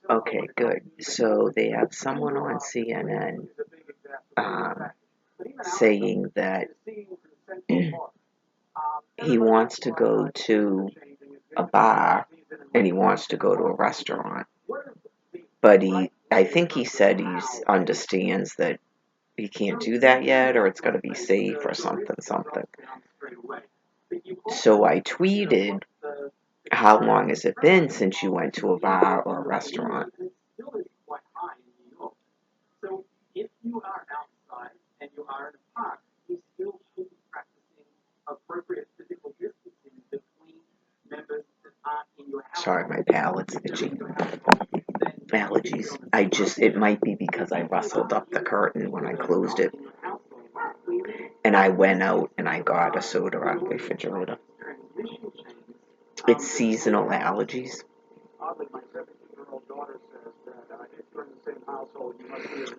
Okay, good. So they have someone on CNN um, saying that he wants to go to a bar and he wants to go to a restaurant, but I think he said he understands that he can't do that yet, or it's got to be safe or something, something. So I tweeted, how long has it been since you went to a bar or a restaurant? Sorry, my palate's itchy. Allergies. It might be because I rustled up the curtain when I closed it. And I went out and I got a soda out of the refrigerator. It's seasonal allergies.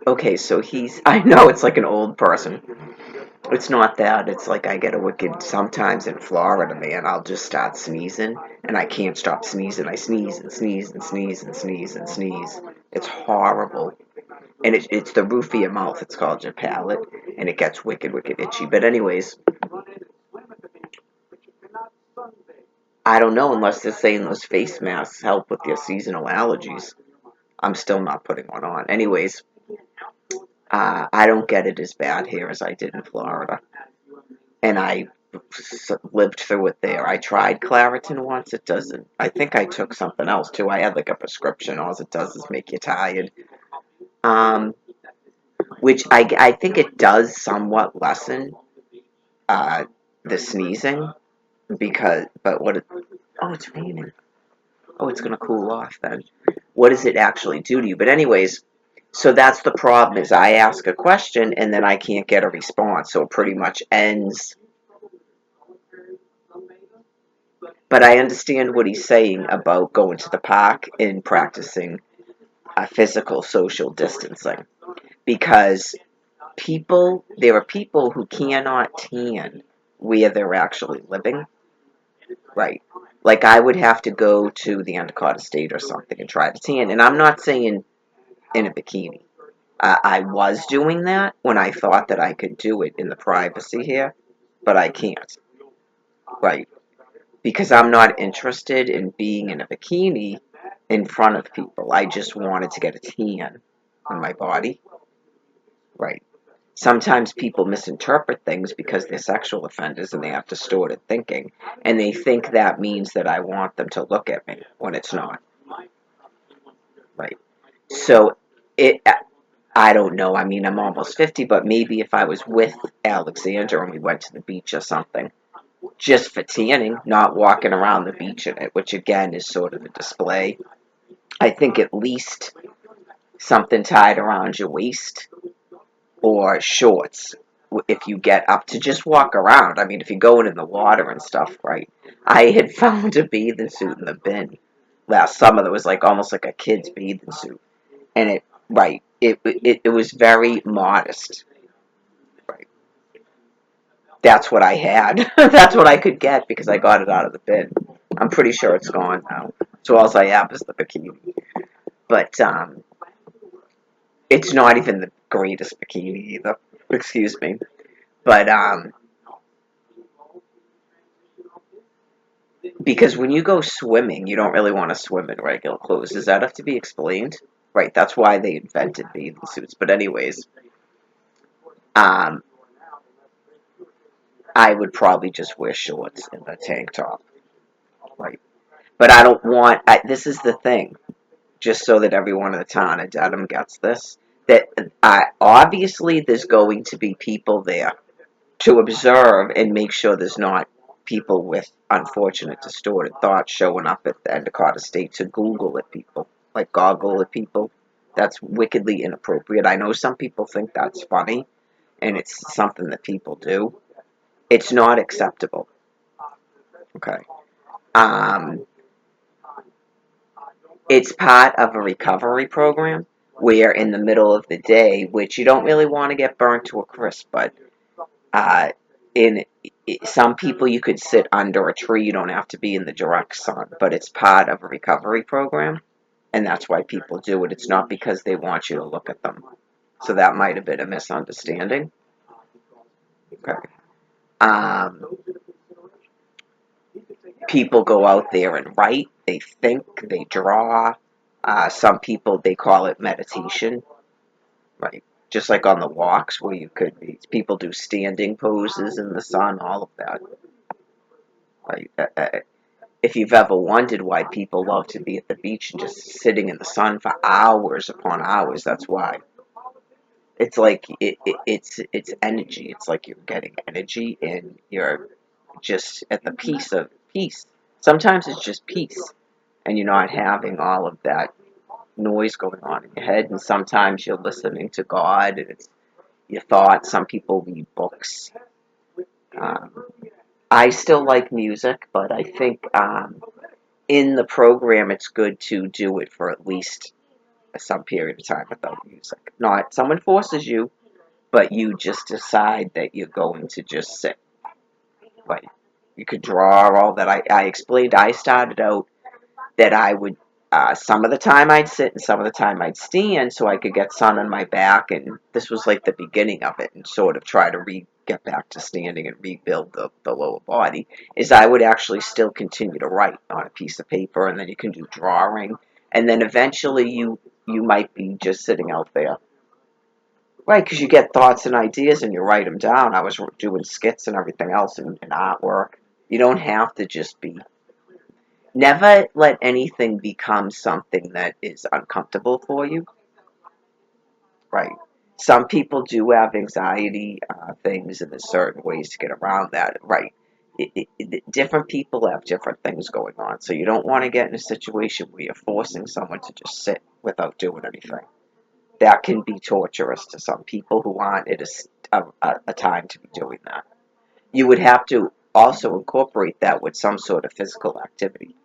Okay, so I know it's like an old person. It's not that. It's like I get a wicked, sometimes in Florida, man, I'll just start sneezing and I can't stop sneezing. I sneeze and sneeze and sneeze and sneeze and sneeze. It's horrible. And it's the roof of your mouth. It's called your palate. And it gets wicked, wicked itchy. But anyways, I don't know unless they're saying those face masks help with your seasonal allergies. I'm still not putting one on. Anyways, I don't get it as bad here as I did in Florida. And I lived through it there. I tried Claritin once. It doesn't. I think I took something else too. I had like a prescription. All it does is make you tired. Um, which I think it does somewhat lessen uh, the sneezing but oh, it's raining. Oh, it's going to cool off then. What does it actually do to you? But anyways, so that's the problem is I ask a question and then I can't get a response. So it pretty much ends. But I understand what he's saying about going to the park and practicing physical social distancing because there are people who cannot tan where they're actually living. Right. Like I would have to go to the Endicott Estate or something and try to tan. And I'm not saying in a bikini. I was doing that when I thought that I could do it in the privacy here, but I can't. Right. Because I'm not interested in being in a bikini in front of people. I just wanted to get a tan on my body. Right. Sometimes people misinterpret things because they're sexual offenders and they have distorted thinking. And they think that means that I want them to look at me when it's not. Right. So it I don't know. I mean, I'm almost 50, but maybe if I was with Alexander and we went to the beach or something, just for tanning, not walking around the beach in it, which again is sort of a display. I think at least something tied around your waist or shorts if you get up to just walk around. I mean, if you're going in the water and stuff, right? I had found a bathing suit in the bin last summer that was like almost like a kid's bathing suit. And it was very modest. Right. That's what I had. That's what I could get because I got it out of the bin. I'm pretty sure it's gone now. So all I have is the bikini. But it's not even the greatest bikini either. Excuse me. But because when you go swimming, you don't really want to swim in regular clothes. Does that have to be explained? Right. That's why they invented bathing suits. But anyways, um, I would probably just wear shorts and a tank top. Right. But I don't want. This is the thing. Just so that everyone in the town of Dedham gets this. That obviously there's going to be people there to observe and make sure there's not people with unfortunate distorted thoughts showing up at the Endicott Estate to Google at people, like goggle at people. That's wickedly inappropriate. I know some people think that's funny, and it's something that people do. It's not acceptable. Okay. Um, it's part of a recovery program where in the middle of the day, which you don't really want to get burnt to a crisp, but uh, in some people you could sit under a tree. You don't have to be in the direct sun, but it's part of a recovery program. And that's why people do it. It's not because they want you to look at them. So that might have been a misunderstanding. Okay. Um, People go out there and write, they think, they draw. Some people, they call it meditation, right? Just like on the walks where you could be, people do standing poses in the sun, all of that. Right? If you've ever wondered why people love to be at the beach and just sitting in the sun for hours upon hours, that's why. It's like it's energy. It's like you're getting energy and you're just at the peace of peace. Sometimes it's just peace, and you're not having all of that noise going on in your head. And sometimes you're listening to God and it's your thoughts. Some people read books. Um, I still like music, but I think in the program it's good to do it for at least some period of time without music. Not someone forces you, but you just decide that you're going to just sit. Like you could draw all that. I explained. I started out that I would some of the time I'd sit and some of the time I'd stand so I could get sun on my back, and this was like the beginning of it, and sort of try to get back to standing and rebuild the lower body. Is I would actually still continue to write on a piece of paper, and then you can do drawing, and then eventually you might be just sitting out there. Right, because you get thoughts and ideas and you write them down. I was doing skits and everything else and artwork. You don't have to just be. Never let anything become something that is uncomfortable for you. Right. Some people do have anxiety things, and there's certain ways to get around that. Right. Different people have different things going on. So you don't want to get in a situation where you're forcing someone to just sit without doing anything. That can be torturous to some people who aren't at a time to be doing that. You would have to also incorporate that with some sort of physical activity.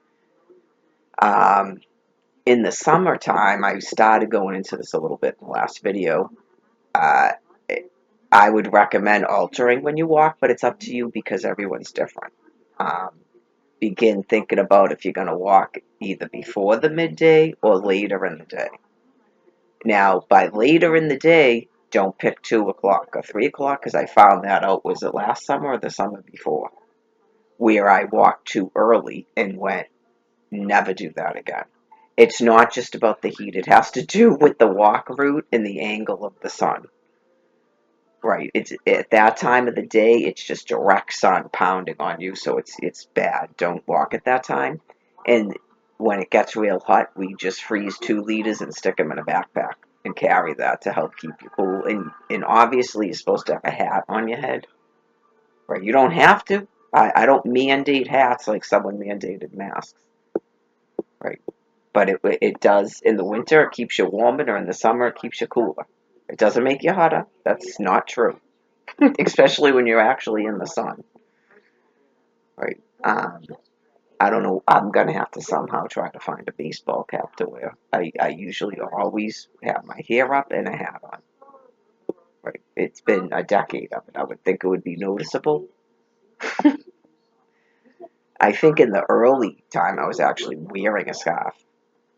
Um, in the summertime, I started going into this a little bit in the last video. Uh, I would recommend altering when you walk, but it's up to you because everyone's different. Um, Begin thinking about if you're going to walk either before the midday or later in the day. Now, by later in the day, don't pick 2 o'clock or 3 o'clock because I found that out. Was it last summer or the summer before? Where I walked too early and went, never do that again. It's not just about the heat, it has to do with the walk route and the angle of the sun. Right. It's at that time of the day, it's just direct sun pounding on you, so it's bad. Don't walk at that time. And when it gets real hot, we just freeze 2 liters and stick them in a backpack and carry that to help keep you cool. And obviously, you're supposed to have a hat on your head. Right. You don't have to. I don't mandate hats like someone mandated masks. Right. But it does in the winter. It keeps you warmer, or in the summer, it keeps you cooler. It doesn't make you hotter. That's not true. Especially when you're actually in the sun, right? I don't know. I'm gonna have to somehow try to find a baseball cap to wear. I usually always have my hair up and a hat on. Right? It's been a decade of it. I would think it would be noticeable. I think in the early time I was actually wearing a scarf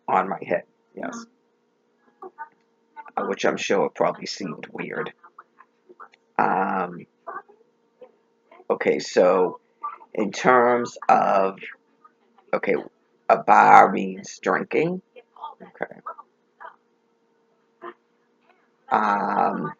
on my head. Yes, which I'm sure probably seemed weird. Um, okay, so in terms of okay, a bar means drinking. Okay. Um,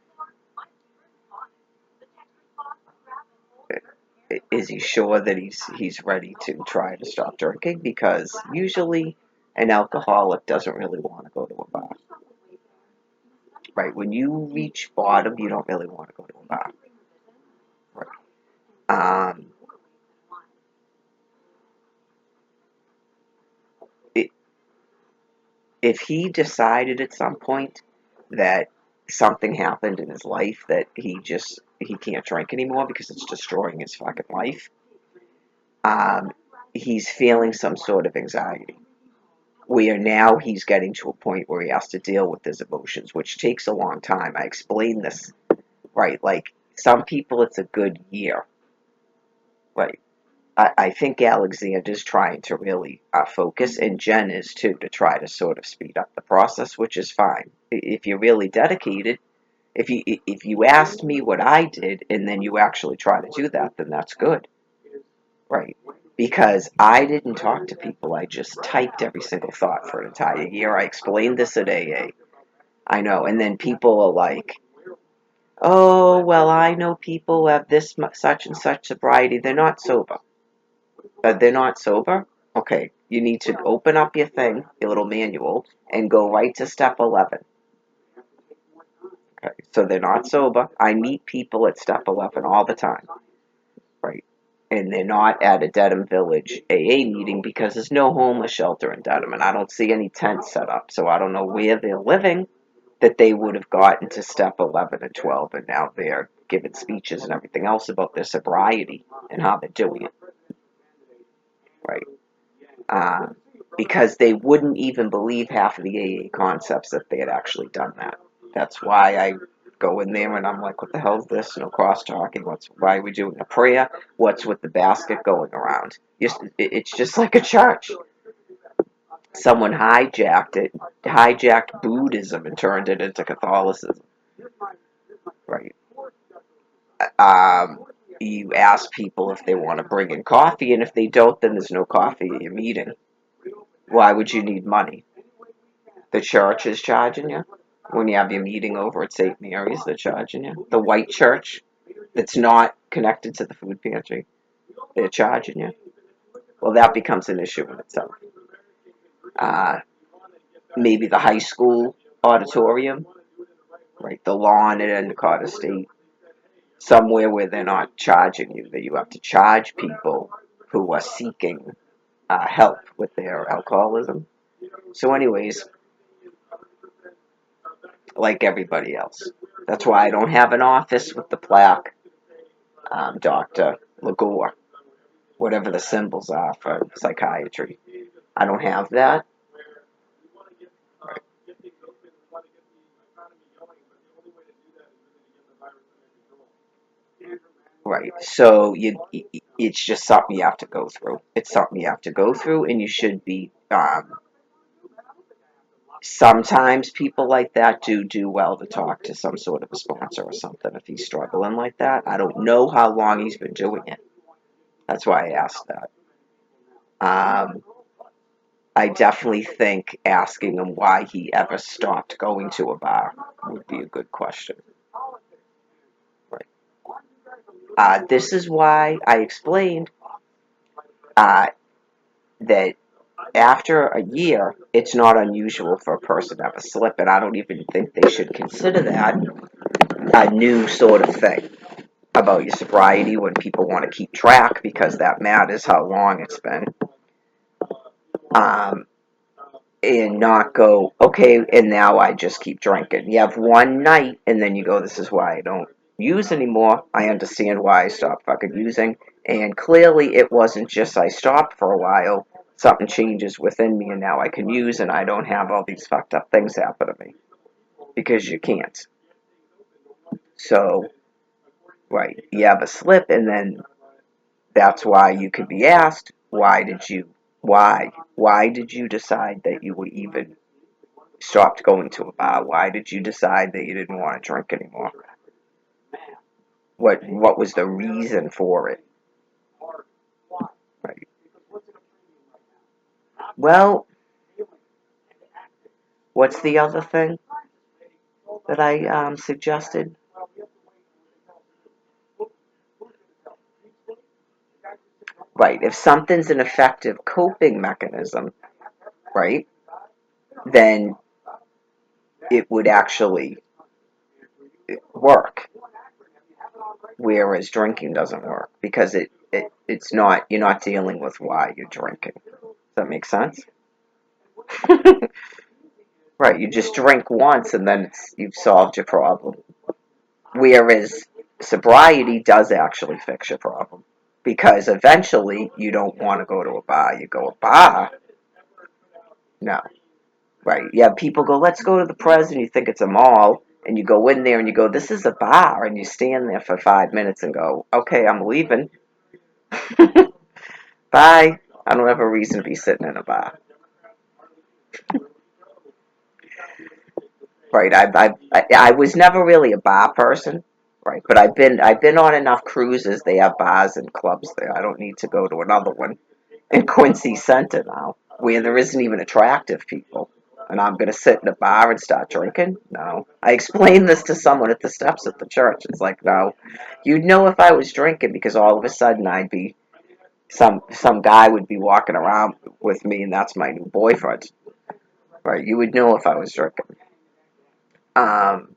is he sure that he's ready to try to stop drinking? Because usually an alcoholic doesn't really want to go to a bar. Right? When you reach bottom, you don't really want to go to a bar. Right? Um, it, if he decided at some point that something happened in his life that he can't drink anymore because it's destroying his fucking life, um, he's feeling some sort of anxiety where now he's getting to a point where he has to deal with his emotions, which takes a long time. I explained this, right? Like some people, it's a good year, right? I think Alexander's trying to really focus, and Jen is too, to try to sort of speed up the process, which is fine. If you're really dedicated, if you asked me what I did and then you actually try to do that, then that's good, right? Because I didn't talk to people. I just typed every single thought for an entire year. I explained this at AA. I know, and then people are like, "Oh, well, I know people who have this such and such sobriety. They're not sober." They're not sober? Okay, you need to open up your thing, your little manual, and go right to step 11. Okay, so they're not sober. I meet people at step 11 all the time, right? And they're not at a Dedham Village AA meeting because there's no homeless shelter in Dedham, and I don't see any tents set up, so I don't know where they're living that they would have gotten to step 11 and 12, and now they're giving speeches and everything else about their sobriety and how they're doing it, right? uh, because they wouldn't even believe half of the AA concepts if they had actually done that. That's why I go in there and I'm like, what the hell is this? No cross talking. Why are we doing a prayer? What's with the basket going around? It's just like a church. Someone hijacked Buddhism and turned it into Catholicism, right? Um, you ask people if they want to bring in coffee, and if they don't, then there's no coffee at your meeting. Why would you need money? The church is charging you. When you have your meeting over at St. Mary's, they're charging you. The white church that's not connected to the food pantry, they're charging you. Well, that becomes an issue in itself. Uh, Maybe the high school auditorium, right? The lawn at Endicott Estate, somewhere where they're not charging you, that you have to charge people who are seeking help with their alcoholism. So, anyways, like everybody else. That's why I don't have an office with the plaque, Dr. Lagore, whatever the symbols are for psychiatry. I don't have that. Right. So it's just something you have to go through. It's something you have to go through, and you should be. Sometimes people like that do well to talk to some sort of a sponsor or something if he's struggling like that. I don't know how long he's been doing it. That's why I asked that. Um, I definitely think asking him why he ever stopped going to a bar would be a good question. Right. This is why I explained uh, that after a year, it's not unusual for a person to have a slip, and I don't even think they should consider that a new sort of thing about your sobriety when people want to keep track because that matters how long it's been. Um, and not go, okay, and now I just keep drinking. You have one night, and then you go, this is why I don't use anymore. I understand why I stopped fucking using. And clearly, it wasn't just I stopped for a while. Something changes within me, and now I can use, and I don't have all these fucked up things happen to me. Because you can't. So, right, you have a slip, and then that's why you could be asked, why did you decide that you would even stopped going to a bar? Why did you decide that you didn't want to drink anymore? What was the reason for it? Right. Well, what's the other thing that I suggested? Right. If something's an effective coping mechanism, right, then it would actually work. Whereas drinking doesn't work because it's not, you're not dealing with why you're drinking. Does that make sense? Right. You just drink once and then you've solved your problem. Whereas sobriety does actually fix your problem. Because eventually you don't want to go to a bar. You go, a bar? No. Right. Yeah, people go, let's go to the Pres, and you think it's a mall. And you go in there and you go, this is a bar. And you stand there for 5 minutes and go, okay, I'm leaving. Bye. I don't have a reason to be sitting in a bar. Right. I was never really a bar person. Right. But I've been on enough cruises. They have bars and clubs there. I don't need to go to another one in Quincy Center now, where there isn't even attractive people. And I'm going to sit in a bar and start drinking? No. I explained this to someone at the steps at the church. It's like, no. You'd know if I was drinking because all of a sudden I'd be some guy would be walking around with me and that's my new boyfriend. Right? You would know if I was drinking. Um,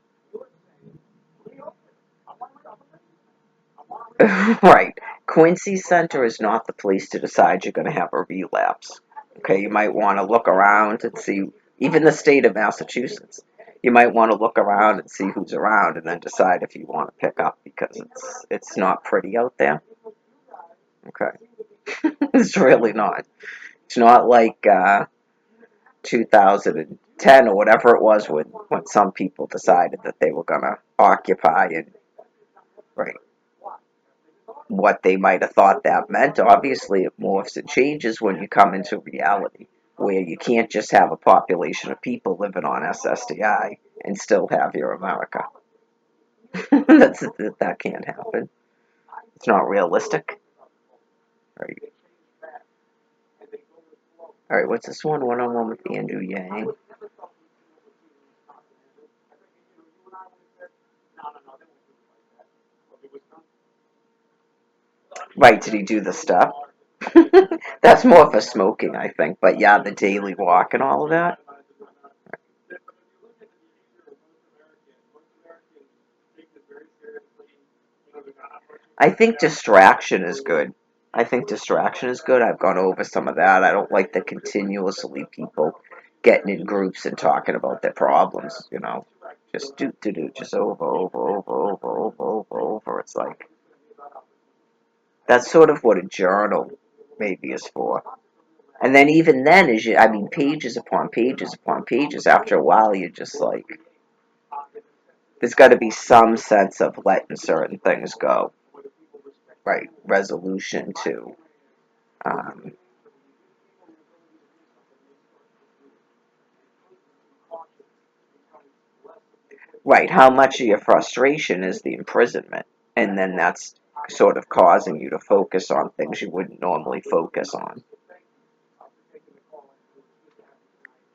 right. Quincy Center is not the place to decide you're going to have a relapse. Okay, you might want to look around and see, even the state of Massachusetts. You might want to look around and see who's around, and then decide if you want to pick up because it's not pretty out there. Okay, it's really not. It's not like 2010 or whatever it was when some people decided that they were going to occupy and right what they might have thought that meant. Obviously, it morphs and changes when you come into reality, where you can't just have a population of people living on SSDI and still have your America. That can't happen. It's not realistic. Right. All right. What's this one? One-on-one with Andrew Yang. Right. Did he do the stuff? That's more for smoking, I think. But yeah, the daily walk and all of that. I think distraction is good. I think distraction is good. I've gone over some of that. I don't like the continuously people getting in groups and talking about their problems, Just do, just over. It's like, that's sort of what a journal maybe is for. And then even then, I mean, pages upon pages upon pages, after a while, you're just like, there's got to be some sense of letting certain things go, right? Resolution to. Um, Right. How much of your frustration is the imprisonment? And then that's sort of causing you to focus on things you wouldn't normally focus on.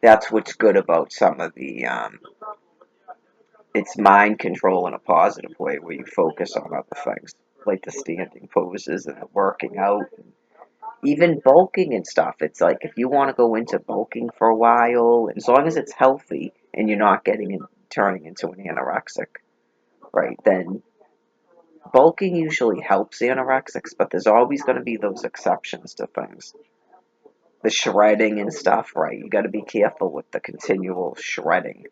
That's what's good about some of it's mind control in a positive way where you focus on other things, like the standing poses and the working out, even bulking and stuff. It's like if you want to go into bulking for a while, as long as it's healthy and you're not turning into an anorexic, right, then bulking usually helps anorexics, but there's always going to be those exceptions to things. The shredding and stuff, right? You got to be careful with the continual shredding,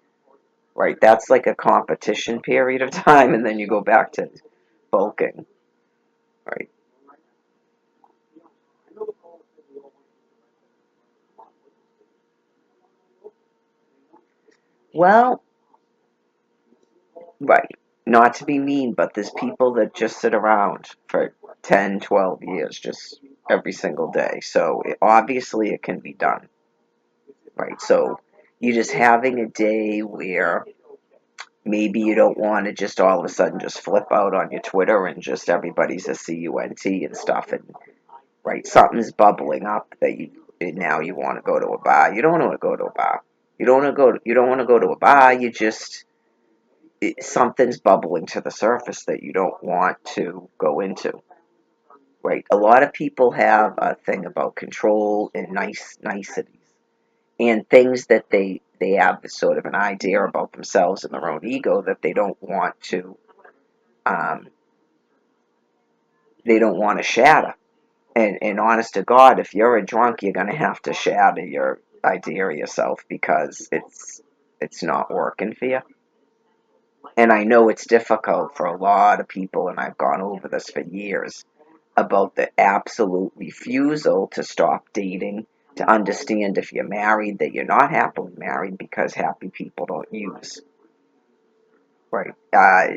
right? That's like a competition period of time, and then you go back to bulking, right? Well, right. Not to be mean, but there's people that just sit around for 10, 12 years, just every single day. So obviously it can be done, right? So you're just having a day where maybe you don't want to just all of a sudden just flip out on your Twitter and just everybody's a CUNT and stuff, and right, something's bubbling up that now you want to go to a bar. You don't want to go to a bar. You don't want to go to a bar. Something's bubbling to the surface that you don't want to go into. Right. A lot of people have a thing about control and niceties and things that they have this sort of an idea about themselves and their own ego that um, they don't want to shatter. And honest to God, if you're a drunk, you're gonna have to shatter your idea of yourself because it's not working for you. And I know it's difficult for a lot of people, and I've gone over this for years about the absolute refusal to stop dating, to understand if you're married that you're not happily married because happy people don't use. Right.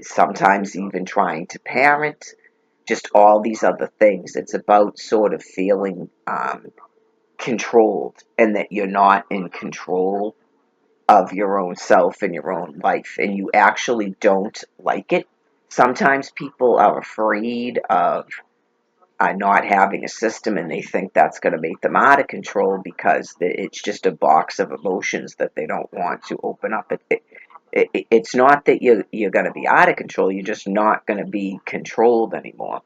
Sometimes even trying to parent, just all these other things. It's about sort of feeling controlled, and that you're not in control of your own self and your own life, and you actually don't like it. Sometimes people are afraid of not having a system, and they think that's going to make them out of control because it's just a box of emotions that they don't want to open up. It's not that you're going to be out of control, you're just not going to be controlled anymore.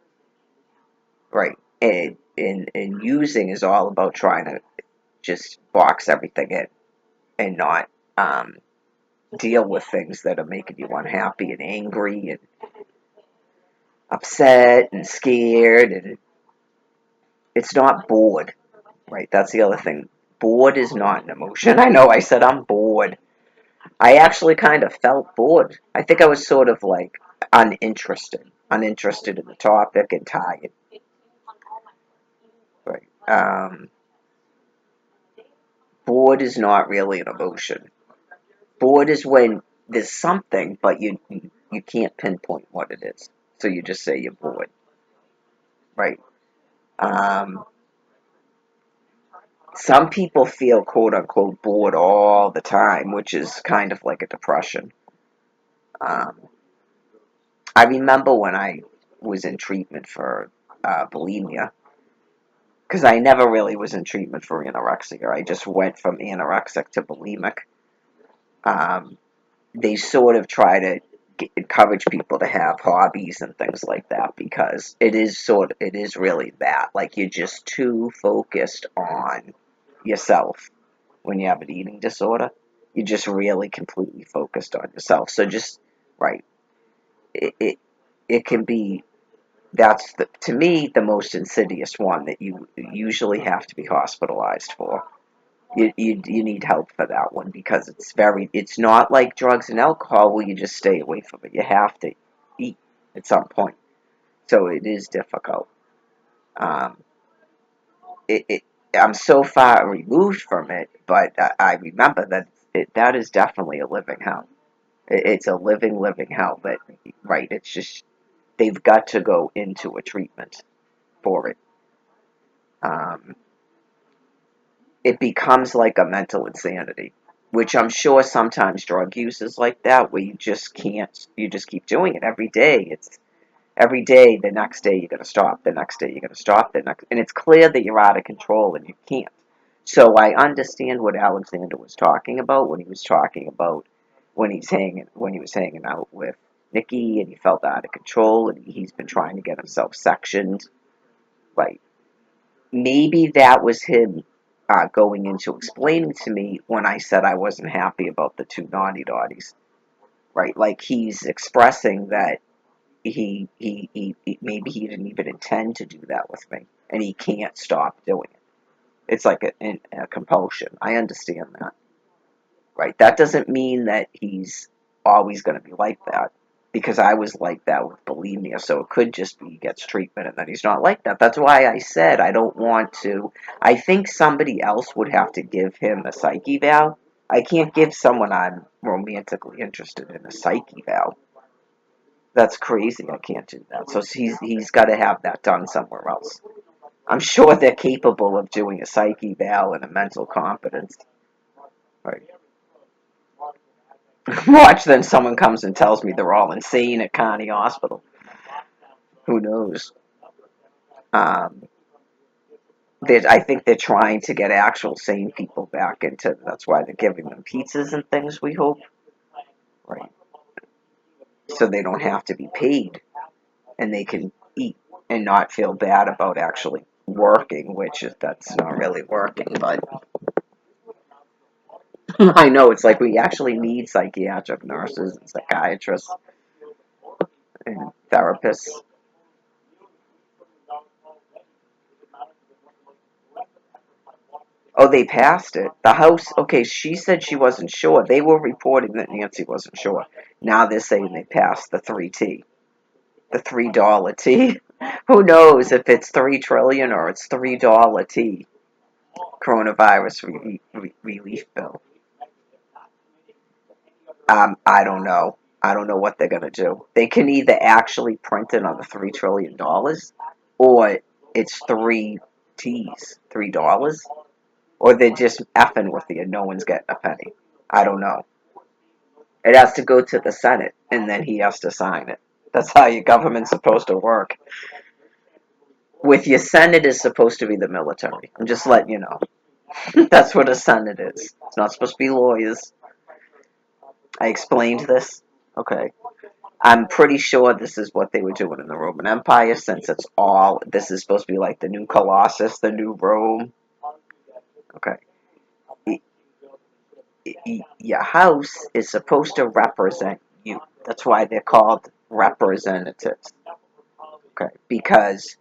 Right. And using is all about trying to just box everything in and not um, deal with things that are making you unhappy and angry and upset and scared. And it's not bored, right? That's the other thing. Bored is not an emotion. I know I said I'm bored. I actually kind of felt bored. I think I was sort of like uninterested in the topic and tired. Right. Bored is not really an emotion. Bored is when there's something, but you can't pinpoint what it is. So you just say you're bored, right? Um, some people feel quote unquote bored all the time, which is kind of like a depression. Um, I remember when I was in treatment for bulimia, because I never really was in treatment for anorexia. I just went from anorexic to bulimic. Um, they sort of try to encourage people to have hobbies and things like that, because it is really that, like, you're just too focused on yourself when you have an eating disorder. You're just really completely focused on yourself. So just right, it it, it can be, that's to me the most insidious one that you usually have to be hospitalized for. You need help for that one, because it's not like drugs and alcohol where you just stay away from it. You have to eat at some point. So it is difficult. Um, it, it I'm so far removed from it, but I remember that that is definitely a living hell. It's a living hell. That right. It's just they've got to go into a treatment for it. Um, it becomes like a mental insanity, which I'm sure sometimes drug use is like that, where you just can't, you just keep doing it every day. It's every day, the next day you're going to stop, the next day you're going to stop, and it's clear that you're out of control and you can't. So I understand what Alexander was talking about when he was talking about when he was hanging out with Nikki and he felt out of control and he's been trying to get himself sectioned. Like, maybe that was him going into explaining to me when I said I wasn't happy about the two naughty dotties, right? Like, he's expressing that maybe he didn't even intend to do that with me, and he can't stop doing it. It's like a compulsion. I understand that, right? That doesn't mean that he's always going to be like that, because I was like that with bulimia. So it could just be he gets treatment and then he's not like that. That's why I said I don't want to. I think somebody else would have to give him a psyche eval. I can't give someone I'm romantically interested in a psyche eval. That's crazy. I can't do that. So he's got to have that done somewhere else. I'm sure they're capable of doing a psyche eval and a mental competence. Right. Watch, then someone comes and tells me they're all insane at Connie Hospital. Who knows? Um, I think they're trying to get actual sane people back into. That's why they're giving them pizzas and things. We hope, right? So they don't have to be paid, and they can eat and not feel bad about actually working, which is that's not really working. But I know it's like we actually need psychiatric nurses and psychiatrists and therapists. Oh, they passed it. The House, okay, she said she wasn't sure. They were reporting that Nancy wasn't sure. Now they're saying they passed the 3T, the $3 T. Who knows if it's 3 trillion or it's $3 T coronavirus relief bill. I don't know. I don't know what they're going to do. They can either actually print another $3 trillion, or it's three T's, $3, or they're just effing with you and no one's getting a penny. I don't know. It has to go to the Senate, and then he has to sign it. That's how your government's supposed to work. With your Senate is supposed to be the military. I'm just letting you know. That's what a Senate is. It's not supposed to be lawyers. I explained this. Okay. I'm pretty sure this is what they were doing in the Roman Empire, since it's all, this is supposed to be like the new Colossus, the new Rome. Okay. Your house is supposed to represent you. That's why they're called representatives. Okay. Because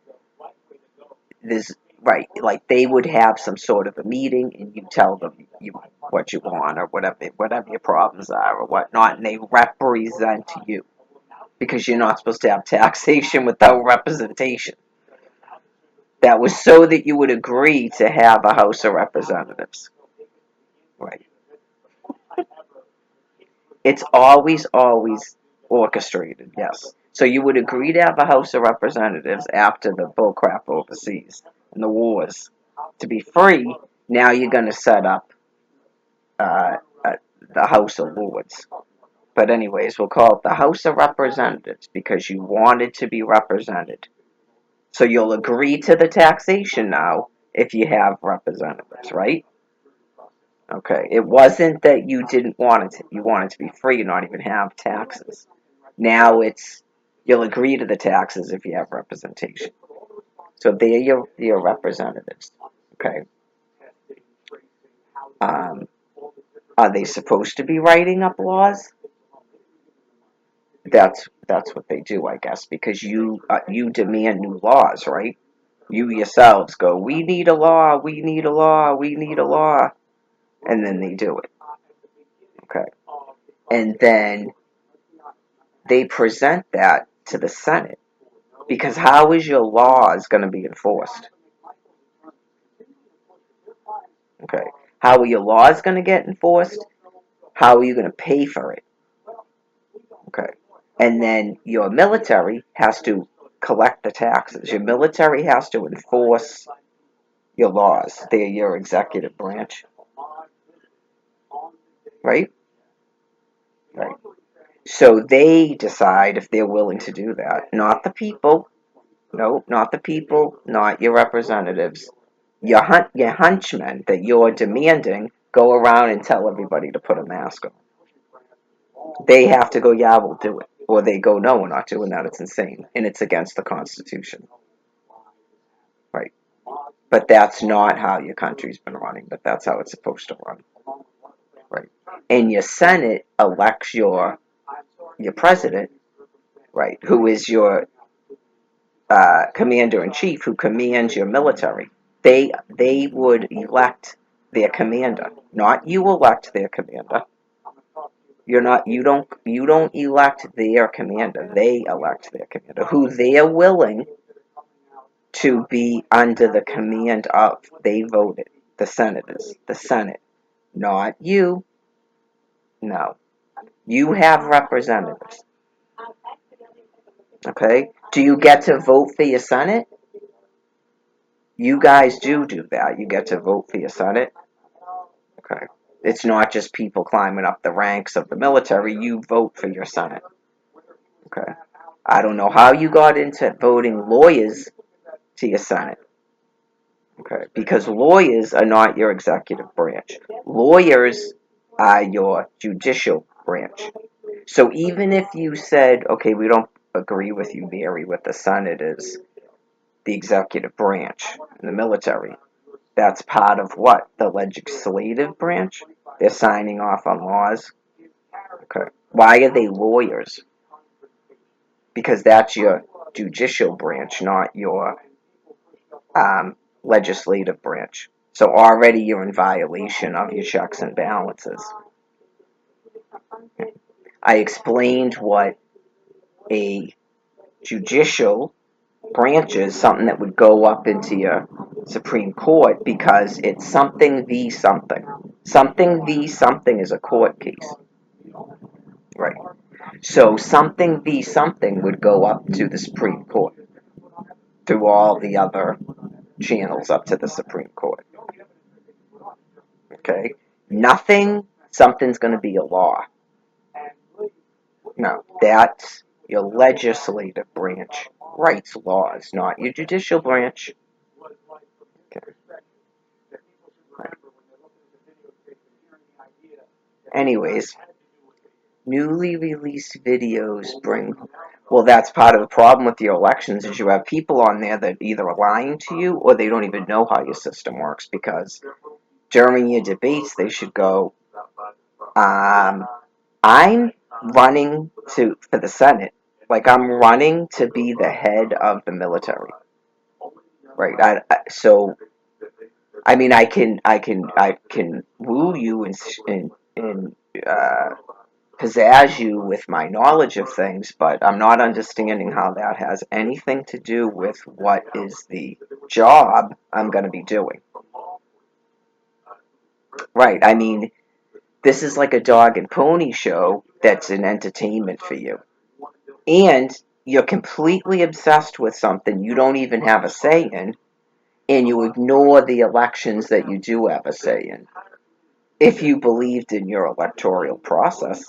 there's, right, like they would have some sort of a meeting and you tell them what you want, or whatever your problems are or whatnot, and they represent you. Because you're not supposed to have taxation without representation. That was so that you would agree to have a House of Representatives. Right. It's always orchestrated, yes. So you would agree to have a House of Representatives after the bullcrap overseas and the wars. To be free, now you're going to set up uh, uh, the House of Lords. But anyways, we'll call it the House of Representatives because you wanted to be represented. So you'll agree to the taxation now if you have representatives, right? Okay. It wasn't that you didn't want it. You wanted to be free and not even have taxes. Now it's you'll agree to the taxes if you have representation. So they're your representatives. Okay. Um, are they supposed to be writing up laws? That's what they do, I guess, because you demand new laws, right? You yourselves go, we need a law, we need a law, we need a law, and then they do it. Okay. And then they present that to the Senate. Because how is your laws going to be enforced? Okay. How are your laws going to get enforced? How are you going to pay for it? Okay. And then your military has to collect the taxes. Your military has to enforce your laws. They're your executive branch. Right? Right. So they decide if they're willing to do that. Not the people. No, not the people, not your representatives. Your hunchmen that you're demanding go around and tell everybody to put a mask on. They have to go, yeah, we'll do it. Or they go, no, we're not doing that. It's insane. And it's against the Constitution. Right. But that's not how your country's been running, but that's how it's supposed to run. Right. And your Senate elects your president, right, who is your commander in chief, who commands your military. They would elect their commander, not you elect their commander. You don't elect their commander. They elect their commander, who they are willing to be under the command of. They voted. The senators, the Senate, not you. No, you have representatives. Okay. Do you get to vote for your Senate? You guys do that. You get to vote for your Senate. Okay. It's not just people climbing up the ranks of the military. You vote for your Senate. Okay. I don't know how you got into voting lawyers to your Senate. Okay. Because lawyers are not your executive branch. Lawyers are your judicial branch. So even if you said, okay, we don't agree with you, Mary, with the Senate is the executive branch in the military, that's part of what? The legislative branch? They're signing off on laws. Okay. Why are they lawyers? Because that's your judicial branch, not your legislative branch. So already you're in violation of your checks and balances. I explained what a judicial branch is, something that would go up into your Supreme Court, because it's something v something. Something v something is a court case. Right. So something v something would go up to the Supreme Court through all the other channels up to the Supreme Court. Okay? Nothing, something's going to be a law. No, that's your legislative branch writes laws, not your judicial branch. Okay. Anyways, newly released videos bring. Well, that's part of the problem with your elections is you have people on there that either are lying to you or they don't even know how your system works because during your debates they should go, I'm running for the Senate. Like I'm running to be the head of the military, right? So I mean, I can woo you and pizzazz you with my knowledge of things, but I'm not understanding how that has anything to do with what is the job I'm going to be doing. Right? I mean, this is like a dog and pony show that's an entertainment for you, and you're completely obsessed with something you don't even have a say in, and you ignore the elections that you do have a say in. If you believed in your electoral process,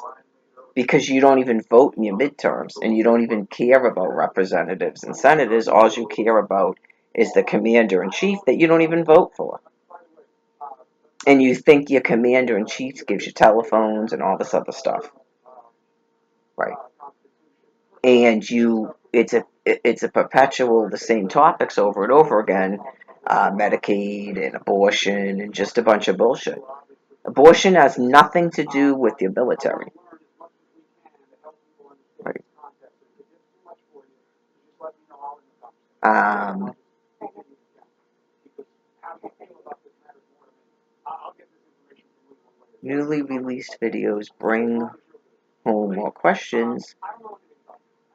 because you don't even vote in your midterms and you don't even care about representatives and senators, all you care about is the commander in chief that you don't even vote for. And you think your commander in chief gives you telephones and all this other stuff. Right. And it's a perpetual the same topics over and over again, Medicaid and abortion and just a bunch of bullshit. Abortion has nothing to do with your military. Right. Um, Newly released videos bring home more questions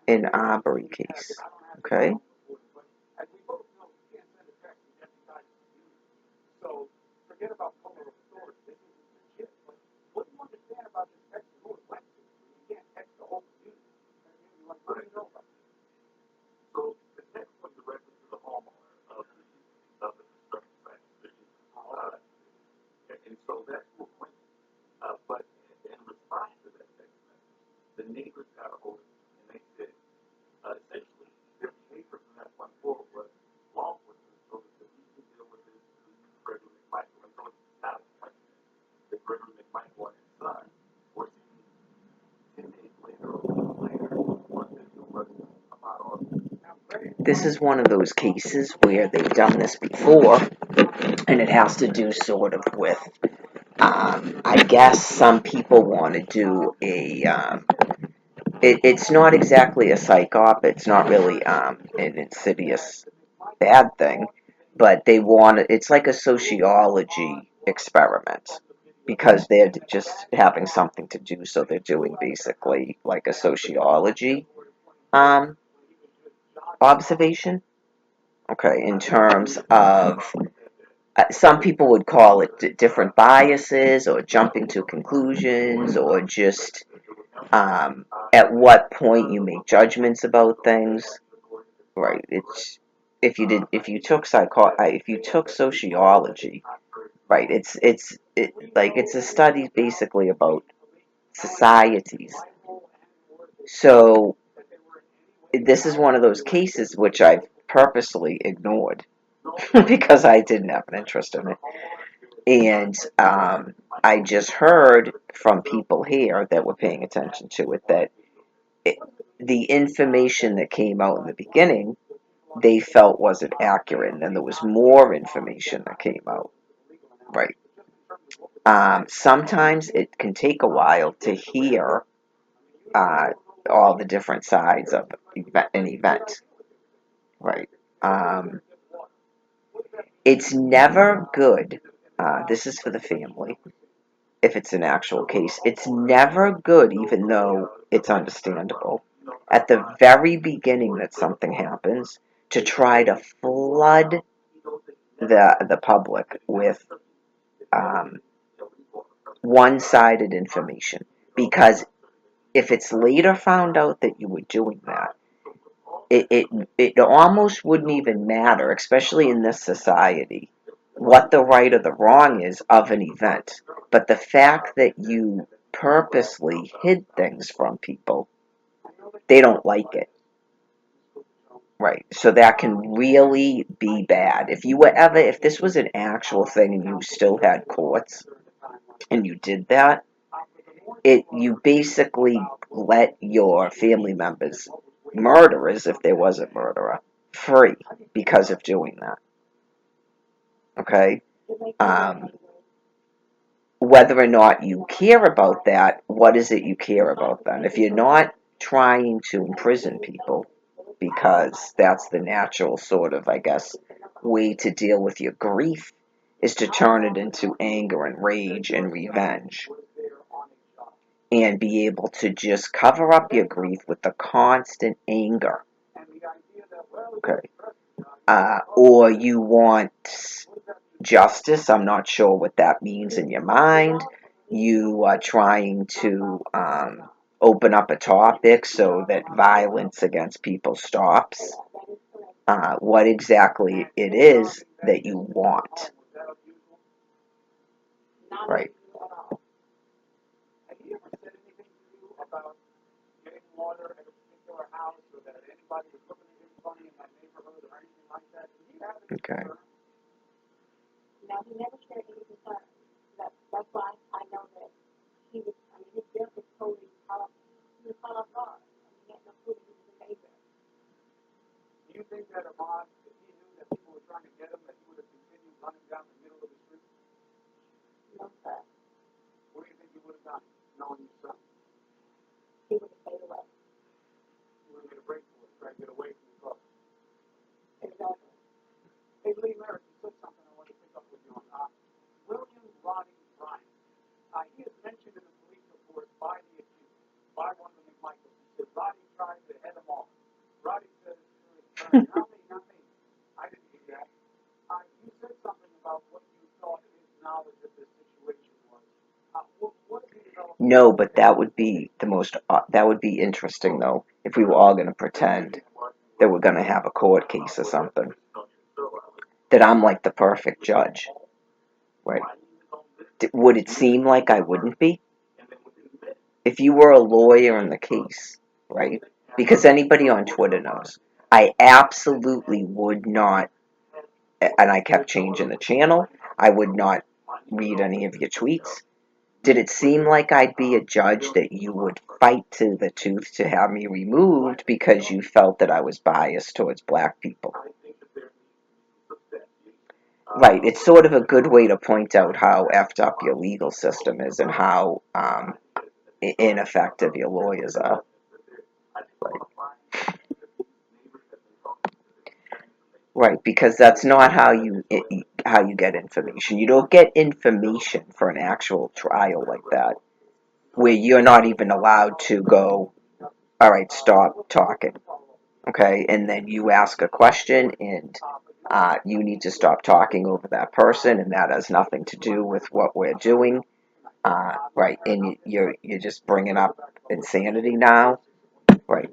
in Arbery case. Okay. This is one of those cases where they've done this before, and it has to do sort of with, I guess some people want to do it's not exactly a psych op, it's not really an insidious bad thing, but it's like a sociology experiment because they're just having something to do, so they're doing basically like a sociology um, observation. Okay, in terms of some people would call it different biases or jumping to conclusions or just at what point you make judgments about things. Right. It's if you took sociology, right? It's a study basically about societies. So this is one of those cases which I've purposely ignored because I didn't have an interest in it. And I just heard from people here that were paying attention to it that it, the information that came out in the beginning they felt wasn't accurate, and then there was more information that came out. Right. Sometimes it can take a while to hear uh, all the different sides of an event. Right. Um, it's never good. This is for the family. If it's an actual case, it's never good, even though it's understandable. At the very beginning that something happens, to try to flood the public with um, one-sided information because if it's later found out that you were doing that, it almost wouldn't even matter, especially in this society, what the right or the wrong is of an event. But the fact that you purposely hid things from people, they don't like it. Right. So that can really be bad. If this was an actual thing and you still had courts and you did that, you basically let your family members, murderers, if there was a murderer, free because of doing that. Okay? Um, whether or not you care about that, what is it you care about then? If you're not trying to imprison people, because that's the natural sort of, I guess, way to deal with your grief, is to turn it into anger and rage and revenge, and be able to just cover up your grief with the constant anger. Okay. Or you want justice. I'm not sure what that means in your mind. You are trying to open up a topic so that violence against people stops. What exactly it is that you want. Right. Okay. No, but that would be interesting though, if we were all going to pretend that we're going to have a court case or something, that I'm like the perfect judge, right? Would it seem like I wouldn't be? If you were a lawyer in the case, right? Because anybody on Twitter knows, I absolutely would not, and I kept changing the channel, I would not read any of your tweets. Did it seem like I'd be a judge that you would fight to the tooth to have me removed because you felt that I was biased towards black people? Right. It's sort of a good way to point out how effed up your legal system is and how ineffective your lawyers are. Right, because that's not how you get information. You don't get information for an actual trial like that, where you're not even allowed to go, all right, stop talking, okay, and then you ask a question, and you need to stop talking over that person, and that has nothing to do with what we're doing, right? And you're just bringing up insanity now, right?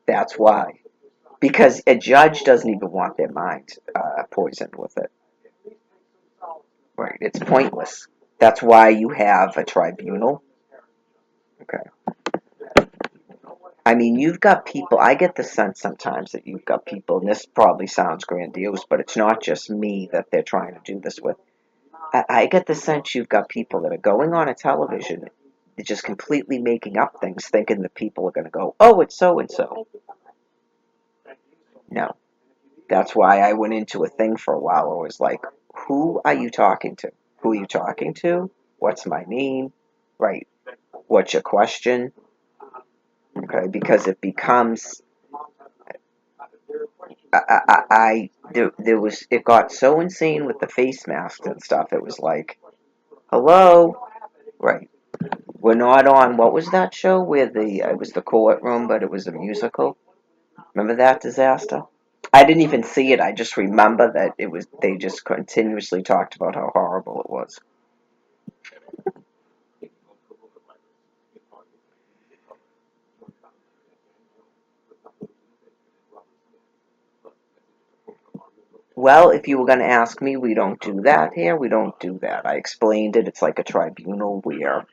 That's why, because a judge doesn't even want their mind poisoned with it. Right, it's pointless. That's why you have a tribunal. Okay. I mean, you've got people, I get the sense sometimes that you've got people, and this probably sounds grandiose, but it's not just me that they're trying to do this with. I get the sense you've got people that are going on a television, just completely making up things, thinking that people are going to go, oh, it's so and so. No. That's why I went into a thing for a while. I was like, who are you talking to? Who are you talking to? What's my name? Right. What's your question? Okay, because it becomes, it got so insane with the face masks and stuff. It was like, hello, right? We're not on, what was that show where it was the courtroom, but it was a musical? Remember that disaster? I didn't even see it. I just remember that they just continuously talked about how horrible it was. Well, if you were going to ask me, we don't do that here. We don't do that. I explained it. It's like a tribunal where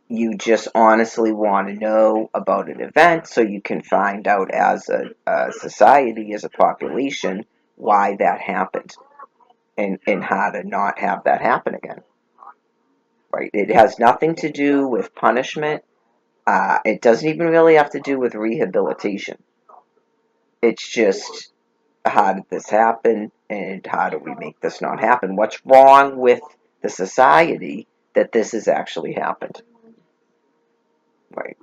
you just honestly want to know about an event so you can find out as a society, as a population, why that happened and how to not have that happen again. Right? It has nothing to do with punishment. It doesn't even really have to do with rehabilitation. It's just, how did this happen and how do we make this not happen? What's wrong with the society that this has actually happened? Right.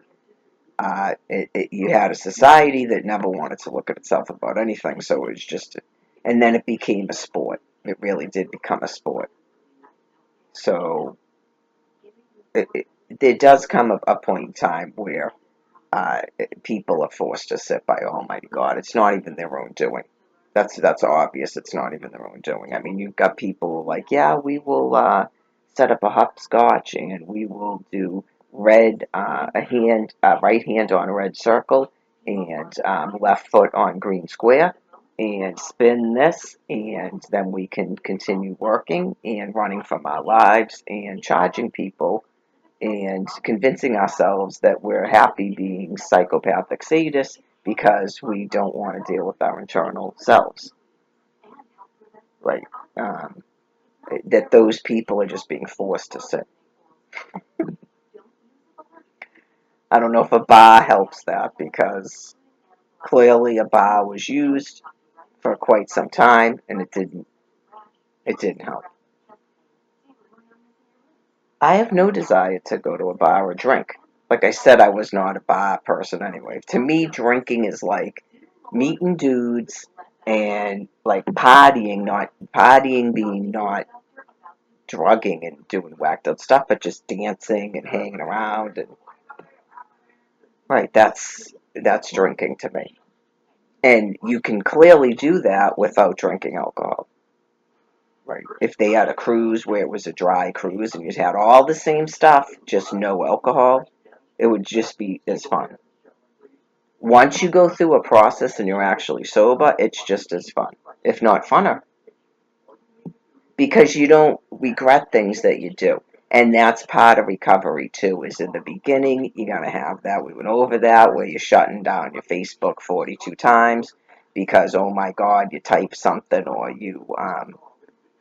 You had a society that never wanted to look at itself about anything, so it was just, and then it became a sport. It really did become a sport. So there does come a point in time where uh, people are forced to sit by Almighty God. It's not even their own doing. That's obvious. It's not even their own doing. I mean, you've got people like, yeah, we will set up a hopscotch and we will do red right hand on a red circle and left foot on green square and spin this and then we can continue working and running from our lives and charging people and convincing ourselves that we're happy being psychopathic sadists because we don't want to deal with our internal selves, right? Um, that those people are just being forced to sit. I don't know if a bar helps that because clearly a bar was used for quite some time and it didn't help. I have no desire to go to a bar or drink. Like I said, I was not a bar person anyway. To me, drinking is like meeting dudes and like partying being not drugging and doing whacked out stuff, but just dancing and hanging around and right, that's drinking to me. And you can clearly do that without drinking alcohol. Right. If they had a cruise where it was a dry cruise and you had all the same stuff, just no alcohol, it would just be as fun. Once you go through a process and you're actually sober, it's just as fun, if not funner, because you don't regret things that you do. And that's part of recovery too, is in the beginning, you're going to have that. We went over that where you're shutting down your Facebook 42 times because, oh my God, you typed something or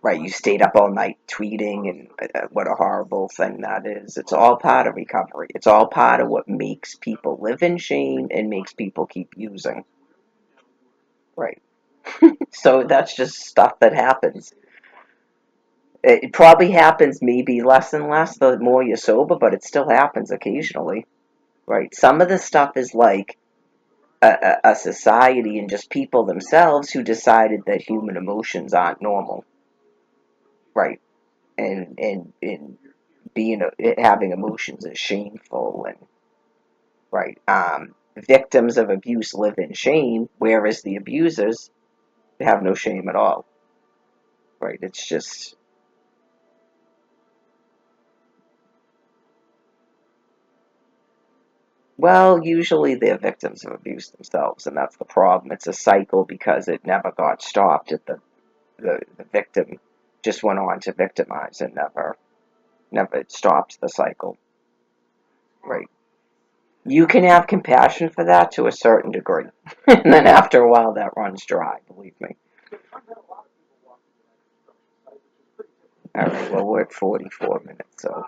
right, you stayed up all night tweeting, and what a horrible thing that is. It's all part of recovery. It's all part of what makes people live in shame and makes people keep using. Right. So that's just stuff that happens. It probably happens maybe less and less the more you're sober, but it still happens occasionally. Right. Some of the stuff is like a society and just people themselves who decided that human emotions aren't normal. Right. And being having emotions is shameful and right. Victims of abuse live in shame, whereas the abusers have no shame at all. Right. It's just, well, usually they're victims of abuse themselves, and that's the problem. It's a cycle because it never got stopped. The victim just went on to victimize and never stopped the cycle. Right. You can have compassion for that to a certain degree, and then after a while that runs dry. Believe me. All right. Well, we're at 44 minutes, so.